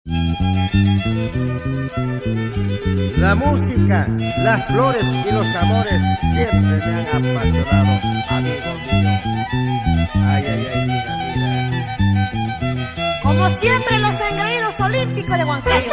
La música, las flores y los amores siempre me han apasionado, amigo mío. Ay, ay, ay, mira, mira. Como siempre, los engreídos olímpicos de Huancayo.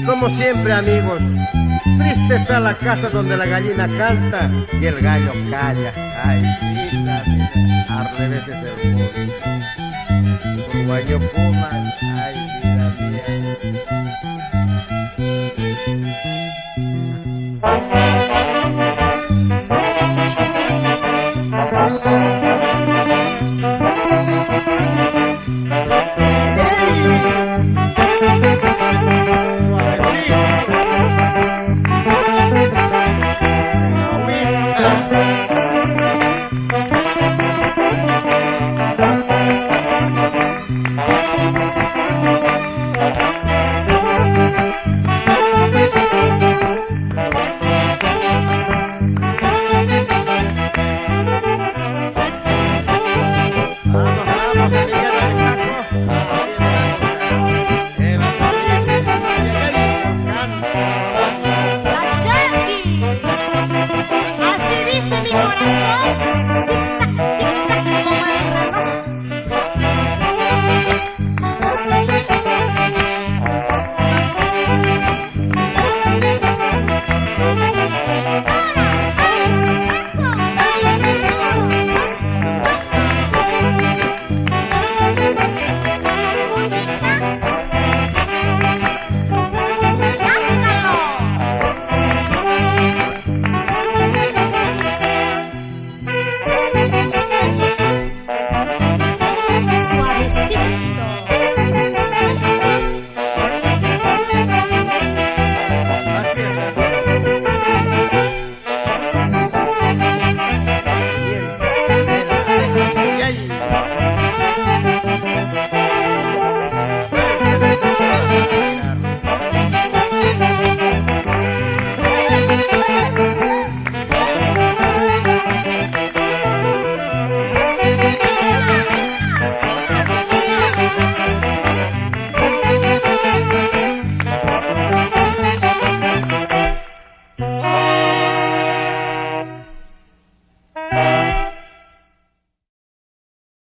Como siempre, amigos, triste está la casa donde la gallina canta y el gallo calla. Ay, mira, mira, al revés es el mundo. Uruguayo Puma, ay, mira, Así dice mi corazón.